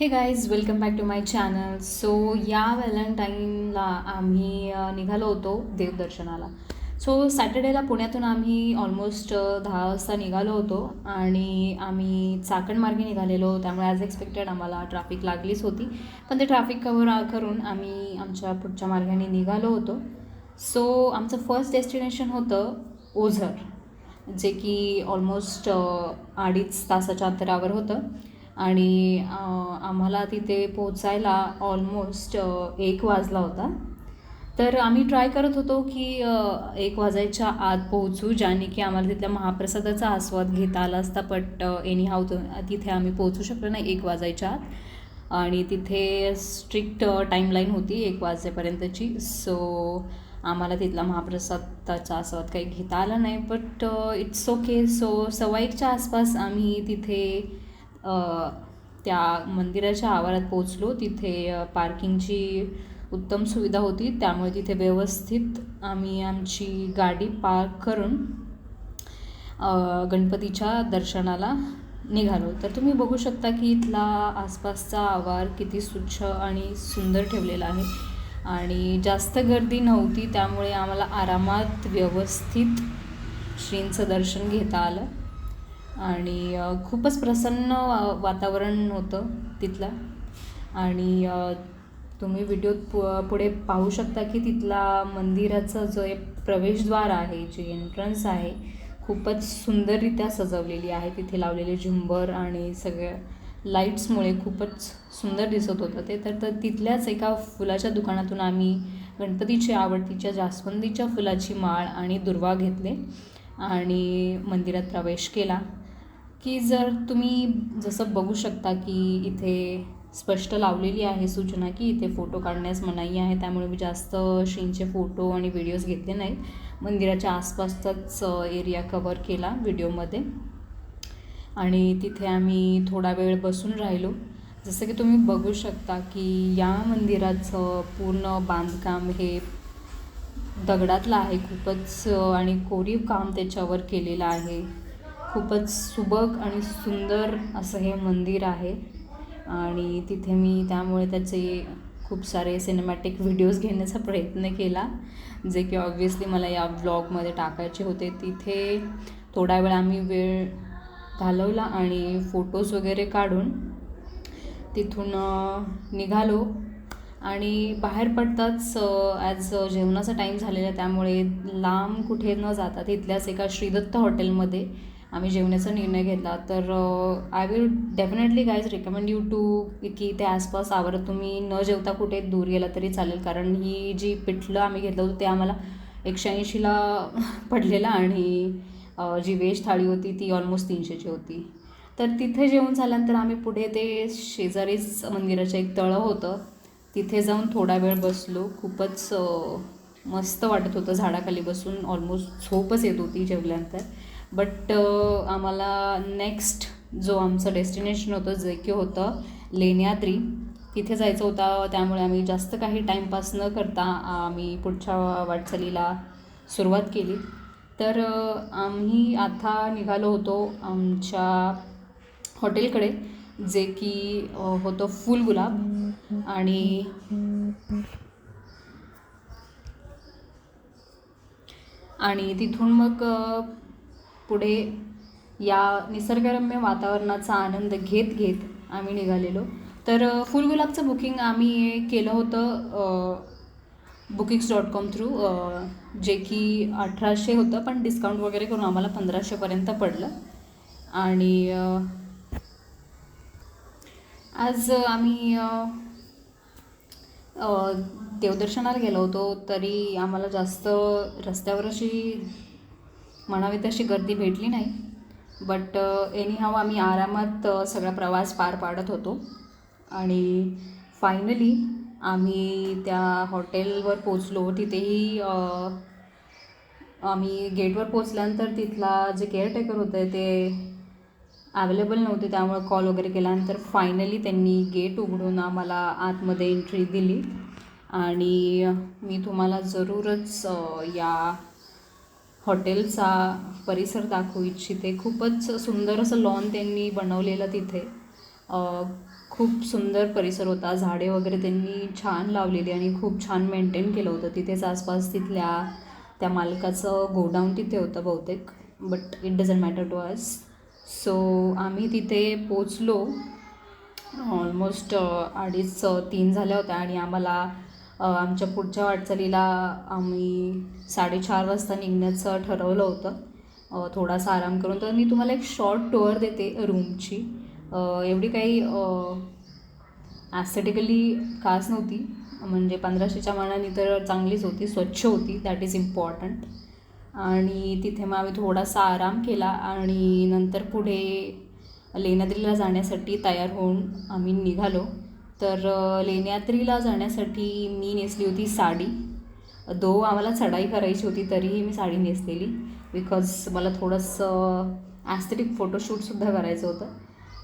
हे guys, welcome back to my channel. So या व्हॅलेंटाईनला आम्ही निघालो होतो देवदर्शनाला. सो सॅटर्डेला पुण्यातून आम्ही ऑलमोस्ट 10 वाजता निघालो होतो आणि आम्ही चाकणमार्गे निघालेलो. त्यामुळे ॲज एक्सपेक्टेड आम्हाला ट्रॅफिक लागलीच होती, पण ते ट्रॅफिक कवर करून आम्ही आमच्या पुढच्या मार्गाने निघालो होतो. सो आमचं फर्स्ट डेस्टिनेशन होतं ओझर, जे की ऑलमोस्ट 2.5 तासाच्या अंतरावर होतं आणि आम्हाला तिथे पोचायला ऑलमोस्ट 1 वाजला होता. तर आम्ही ट्राय करत होतो की 1 वाजायच्या आत पोहोचू, ज्याने की आम्हाला तिथल्या महाप्रसादाचा आस्वाद घेता आला असता. बट एनीहाव तिथे आम्ही पोहोचू शकलो नाही 1 वाजायच्या आत. आणि तिथे स्ट्रिक्ट टाईमलाईन होती 1 वाजेपर्यंतची. सो आम्हाला तिथला महाप्रसादाचा आस्वाद काही घेता आला नाही. But it's okay. सो 1:15च्या आसपास आम्ही तिथे त्या मंदिराच्या आवारात पोचलो. तिथे पार्किंगची उत्तम सुविधा होती, त्यामुळे तिथे व्यवस्थित आम्ही आमची गाडी पार्क करून गणपतीच्या दर्शनाला निघालो. तर तुम्ही बघू शकता की इथला आसपासचा आवार किती स्वच्छ आणि सुंदर ठेवलेला आहे आणि जास्त गर्दी नव्हती, त्यामुळे आम्हाला आरामात व्यवस्थित श्रींचं दर्शन घेता आलं आणि खूपच प्रसन्न वातावरण होतं तिथलं. आणि तुम्ही व्हिडिओत पुढे पाहू शकता की तिथला मंदिराचं जो एक प्रवेशद्वार आहे, जी एंट्रन्स आहे, खूपच सुंदररित्या सजवलेली आहे. तिथे लावलेले झुंबर आणि सगळ्या लाईट्समुळे खूपच सुंदर दिसत होतं ते. तर तिथल्याच एका फुलाच्या दुकानातून आम्ही गणपतीची आवडतीच्या जास्वंदीच्या फुलाची माळ आणि दुर्वा घेतले आणि मंदिरात प्रवेश केला. की जर तुम्ही जसं बघू शकता की इथे स्पष्ट लावलेली आहे सूचना की इथे फोटो काढण्यास मनाई आहे, त्यामुळे मी जास्त श्रींचे फोटो आणि व्हिडिओज घेतले नाहीत. मंदिराच्या आसपासचाच एरिया कवर केला व्हिडिओमध्ये आणि तिथे आम्ही थोडा वेळ बसून राहिलो. जसं की तुम्ही बघू शकता की या मंदिराचं पूर्ण बांधकाम हे दगडातलं आहे खूपच, आणि कोरीव काम त्याच्यावर केलेलं आहे. खूपच सुबक आणि सुंदर असं हे मंदिर आहे आणि तिथे मी त्यामुळे त्याचे खूप सारे सिनेमॅटिक व्हिडिओज घेण्याचा प्रयत्न केला, जे की ऑब्व्हियसली मला या व्लॉगमध्ये टाकायचे होते. तिथे थोडा वेळ आम्ही वेळ घालवला आणि फोटोज वगैरे काढून तिथून निघालो. आणि बाहेर पडताच ॲज जेवणाचा टाईम झालेला, त्यामुळे लांब कुठे न जाता तिथल्याच एका श्रीदत्त हॉटेलमध्ये आम्ही जेवण्याचा निर्णय घेतला. तर I will definitely guys recommend you to की ते आसपास आवारात तुम्ही न जेवता कुठे दूर गेला तरी चालेल, कारण ही जी पिठलं आम्ही घेतलं होतं ते आम्हाला 180ला पडलेलं आणि जी व्हेज थाळी होती ती ऑलमोस्ट 300ची होती. तर तिथे जेवण झाल्यानंतर आम्ही पुढे ते शेजारीच मंदिराचं एक तळं होतं, तिथे जाऊन थोडा वेळ बसलो. खूपच मस्त वाटत होतं झाडाखाली बसून. ऑलमोस्ट झोपच येत होती जेवल्यानंतर. बट आम्हाला नेक्स्ट जो आमचं डेस्टिनेशन होतं, जे की होतं लेण्याद्री, तिथे जायचं होतं. त्यामुळे आम्ही जास्त काही टाईमपास न करता आम्ही पुढच्या वाटचालीला सुरुवात केली. तर आम्ही आता निघालो होतो आमच्या हॉटेलकडे, जे की होतं फुल गुलाब. आणि तिथून मग पुढे या निसर्गरम्य वातावरणाचा आनंद घेत घेत आम्ही निघालेलो. तर फुल गुलाबचं बुकिंग आम्ही केलं होतं bookings.com थ्रू, जे की 1800 होतं, पण डिस्काउंट वगैरे करून आम्हाला 1500पर्यंत पडलं. आणि आज आम्ही देवदर्शनाला गेलो होतो, तरी आम्हाला जास्त रस्त्यावर अशी म्हणावी तशी गर्दी भेटली नाही. बट एनीहाव आम्ही आरामात सगळा प्रवास पार पाडत होतो आणि फायनली आम्ही त्या हॉटेलवर पोचलो. तिथेही आम्ही गेटवर पोचल्यानंतर तिथला जे केअरटेकर होते ते अवेलेबल नव्हते, त्यामुळे कॉल वगैरे केल्यानंतर फायनली त्यांनी गेट उघडून आम्हाला आतमध्ये एंट्री दिली. आणि मी तुम्हाला जरूरच या हॉटेलचा परिसर दाखवू इच्छिते. खूपच सुंदर असं लॉन त्यांनी बनवलेलं तिथे. खूप सुंदर परिसर होता. झाडे वगैरे त्यांनी छान लावलेली आणि खूप छान मेंटेन केलं होतं. तिथेच आसपास तिथल्या त्या मालकाचं गोडाऊन तिथे होतं बहुतेक, but it doesn't matter to us. So आम्ही तिथे पोचलो. ऑलमोस्ट 2:30-3 झाल्या होत्या आणि आम्हाला आमच्या पुढच्या वाटचालीला आम्ही 4:30 वाजता निघण्याचं ठरवलं होतं, थोडासा आराम करून. तर मी तुम्हाला एक शॉर्ट टूअर देते रूमची. एवढी काही ॲस्थेटिकली खास नव्हती, म्हणजे 1500च्या मानाने तर चांगलीच होती, स्वच्छ होती, दॅट इज इम्पॉर्टंट. आणि तिथे मग आम्ही थोडासा आराम केला आणि नंतर पुढे लेण्याद्रीला जाण्यासाठी तयार होऊन आम्ही निघालो. तर लेण्याद्रीला जाण्यासाठी मी नेसली होती साडी. आम्हाला चढाई करायची होती तरीही मी साडी नेसलेली, बिकॉज मला थोडंसं ॲस्थेटिक फोटोशूटसुद्धा करायचं होतं.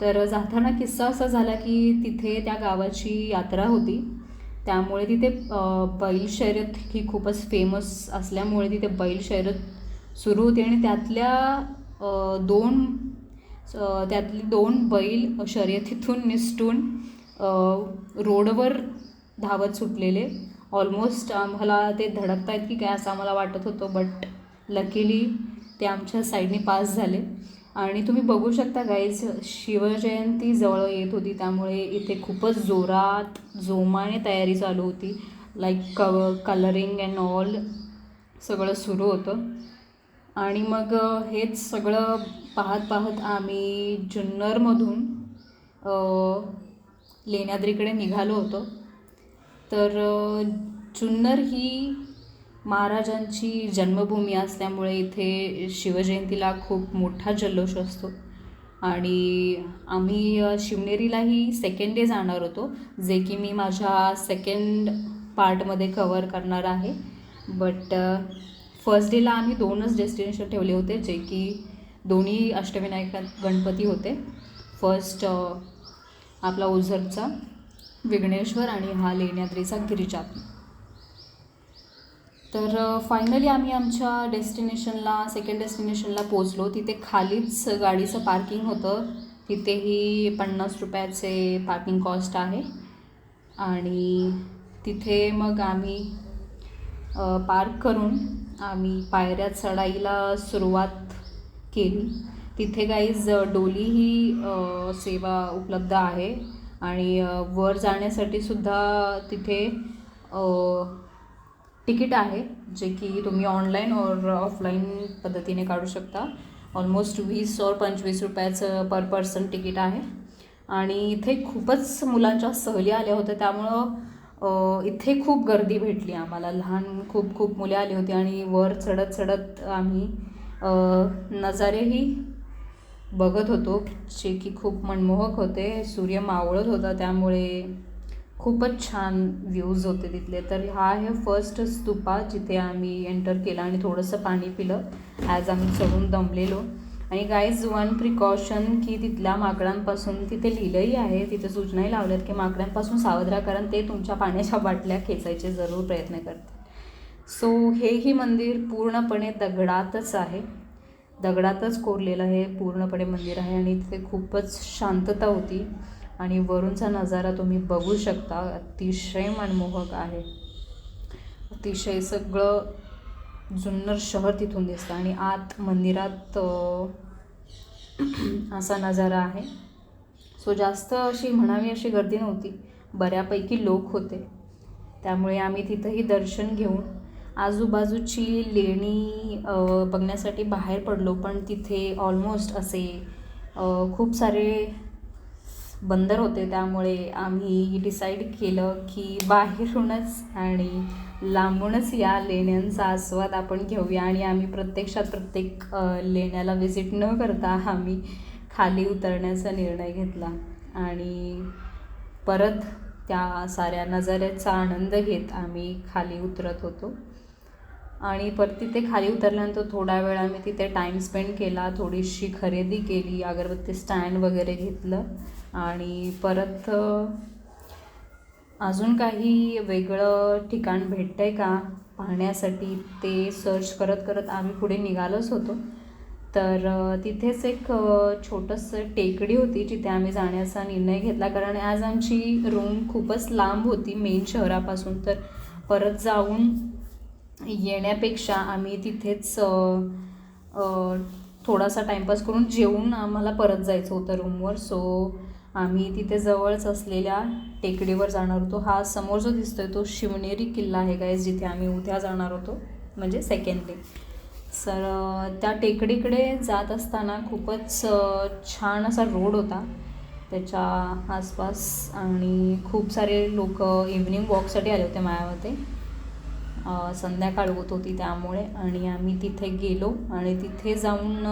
तर जाताना किस्सा असा झाला की तिथे त्या गावाची यात्रा होती, त्यामुळे तिथे बैल शर्यत ही खूपच फेमस असल्यामुळे तिथे बैल शर्यत सुरू होती आणि त्यातली दोन बैल शर्यतीतून निसटून रोडवर धावत सुटलेले. ऑलमोस्ट आम्हाला ते धडकत आहेत की काय असं आम्हाला वाटत होतं, बट लकीली ते आमच्या साईडने पास झाले. आणि तुम्ही बघू शकता गाईज, शिवजयंती जवळ येत होती, त्यामुळे इथे खूपच जोमाने तयारी चालू होती. लाईक कलरिंग अँड ऑल सगळं सुरू होतं. आणि मग हेच सगळं पाहत आम्ही जुन्नरमधून लेण्याद्रीकडे निघालो होतो. तर जुन्नर ही महाराजांची जन्मभूमी असल्यामुळे इथे शिवजयंतीला खूप मोठा जल्लोष असतो. आणि आम्ही शिवनेरीलाही सेकंड डे जाणार होतो, जे की मी माझ्या सेकंड पार्टमध्ये कवर करणार आहे. बट फर्स्ट डेला आम्ही 2च डेस्टिनेशन ठेवले होते, जे की दोन्ही अष्टविनायक गणपती होते. फर्स्ट आपला ओझरचा विघ्नेश्वर आणि हा लेण्याद्रीचा गिरिजात्मक. तर फायनली आम्ही आमच्या सेकंड डेस्टिनेशनला पोचलो. तिथे खालीच गाडीचं पार्किंग होतं. तिथेही 50 रुपयाचे पार्किंग कॉस्ट आहे. आणि तिथे मग आम्ही पार्क करून आम्ही पायऱ्या चढाईला सुरुवात केली. तिथे गाईज डोली ही सेवा उपलब्ध आहे आणि वर जाण्यासाठी सुद्धा तिथे तिकीट आहे, जे की तुम्ही ऑनलाईन और ऑफलाईन पद्धतीने काढू शकता. ऑलमोस्ट 20 और 25 रुपयाचं पर पर्सन तिकीट आहे. आणि इथे खूपच मुलांच्या सहली आल्या होत्या, त्यामुळं इथे खूप गर्दी भेटली आम्हाला. खूप मुले आली होती आणि वर चढत आम्ही नजारेही बघत होतो, जे की खूप मनमोहक होते. सूर्य मावळत होता, त्यामुळे खूपच छान व्ह्यूज होते तिथले. तर हा आहे फर्स्ट स्तूपा, जिथे आम्ही एंटर केला आणि थोडंसं पाणी पिलं ॲज आम्ही चढून दमलेलो. आणि गाईज, वन प्रिकॉशन की तिथल्या माकडांपासून, तिथे लिहिलंही आहे, तिथे सूचनाही लावल्यात की माकडांपासून सावध राहा, कारण ते तुमच्या पाण्याच्या बाटल्या खेचायचे जरूर प्रयत्न करतात. सो हेही मंदिर पूर्णपणे दगडातच आहे, दगडातच कोरलेलं हे पूर्णपणे मंदिर आहे. आणि तिथे खूपच शांतता होती आणि वरूनचा नजारा तुम्ही बघू शकता, अतिशय मनमोहक आहे. अतिशय सगळं जुन्नर शहर तिथून दिसतं आणि आत मंदिरात असा नजारा आहे. सो जास्त अशी म्हणावी अशी गर्दी नव्हती, बऱ्यापैकी लोक होते, त्यामुळे आम्ही तिथंही दर्शन घेऊन आजूबाजूची लेणी बघण्यासाठी बाहेर पडलो. पण तिथे ऑलमोस्ट असे खूप सारे बंदर होते, त्यामुळे आम्ही डिसाईड केलं की बाहेरूनच आणि लांबूनच या लेण्यांचा आस्वाद आपण घेऊया. आणि आम्ही प्रत्येक लेण्याला व्हिजिट न करता आम्ही खाली उतरण्याचा निर्णय घेतला आणि परत त्या साऱ्या नजाऱ्याचा आनंद घेत आम्ही खाली उतरत होतो. आणि परत तिथे खाली उतरल्यानंतर थोडा वेळ आम्ही तिथे टाईम स्पेंड केला, थोडीशी खरेदी केली, अगरबत्ती स्टँड वगैरे घेतलं आणि परत अजून काही वेगळं ठिकाण भेटतं आहे का पाहण्यासाठी ते सर्च करत आम्ही पुढे निघालोच होतो. तर तिथेच एक छोटंसं टेकडी होती जिथे आम्ही जाण्याचा निर्णय घेतला, कारण ॲज आमची रूम खूपच लांब होती मेन शहरापासून. तर परत जाऊन येण्यापेक्षा आम्ही तिथेच थोडासा टाईमपास करून जेवून आम्हाला परत जायचं होतं रूमवर. सो आम्ही तिथे जवळच असलेल्या टेकडीवर जाणार होतो. हा समोर जो दिसतो आहे तो शिवनेरी किल्ला आहे गाईज, जिथे आम्ही उद्या जाणार होतो, म्हणजे सेकंड डे. सर त्या टेकडीकडे जात असताना खूपच छान असा रोड होता त्याच्या आसपास, आणि खूप सारे लोक इव्हनिंग वॉकसाठी आले होते मायामध्ये. संध्याकाळ होत होती त्यामुळे, आणि आम्ही तिथे गेलो आणि तिथे जाऊन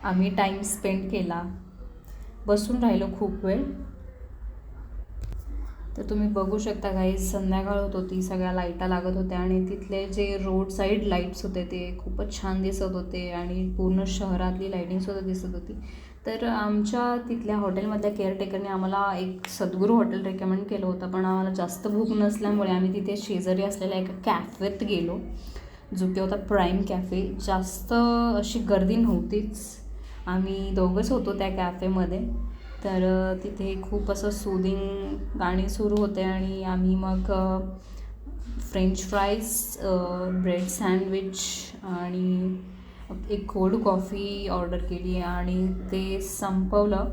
आम्ही टाईम स्पेंड केला, बसून राहिलो खूप वेळ. तर तुम्ही बघू शकता गाईज, संध्याकाळ होत होती, सगळ्या लाईटा लागत होत्या आणि तिथले जे रोड साईड लाईट्स होते ते खूपच छान दिसत होते आणि पूर्ण शहरातली लाईटिंगसुद्धा दिसत होती. तर आमच्या तिथल्या हॉटेलमधल्या केअरटेकरने आम्हाला एक सद्गुरू हॉटेल रेकमेंड केलं होतं, पण आम्हाला जास्त भूक नसल्यामुळे आम्ही तिथे शेजारी असलेल्या एका कॅफेत गेलो, जो की होता प्राईम कॅफे. जास्त अशी गर्दी नव्हतीच, आम्ही दोघंच होतो त्या कॅफेमध्ये. तर तिथे खूप असं सूदिंग गाणी सुरू होते आणि आम्ही मग फ्रेंच फ्राईज, ब्रेड सँडविच आणि एक कोल्ड कॉफी ऑर्डर केली आणि ते संपवलं.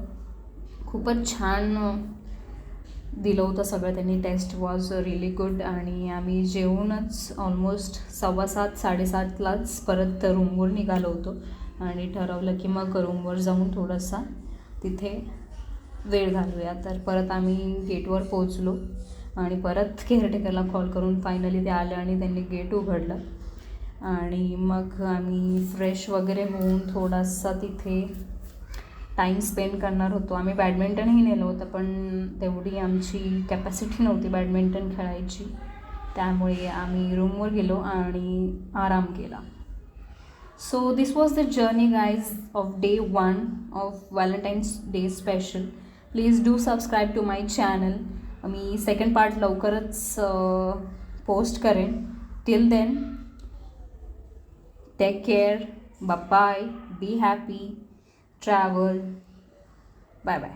खूपच छान दिलं होतं सगळं त्यांनी, टेस्ट वॉज रिली गुड. आणि आम्ही जेवूनच ऑलमोस्ट 7:15 7:30लाच परत रूमवर निघालो होतो आणि ठरवलं की मग रूमवर जाऊन थोडासा तिथे वेळ घालूया. तर परत आम्ही गेटवर पोचलो आणि परत केअरटेकरला कॉल करून फायनली ते आले आणि त्यांनी गेट उघडलं आणि मग आम्ही फ्रेश वगैरे होऊन थोडासा तिथे टाईम स्पेंड करणार होतो. आम्ही बॅडमिंटनही नेलं होतं, पण तेवढी आमची कॅपॅसिटी नव्हती बॅडमिंटन खेळायची, त्यामुळे आम्ही रूमवर गेलो आणि आराम केला. So this was the journey guys of day 1 of Valentine's day special. Please do subscribe to my channel. मी सेकंड पार्ट लवकरच पोस्ट करेन. Till then, take care, bye, be happy, travel, bye bye.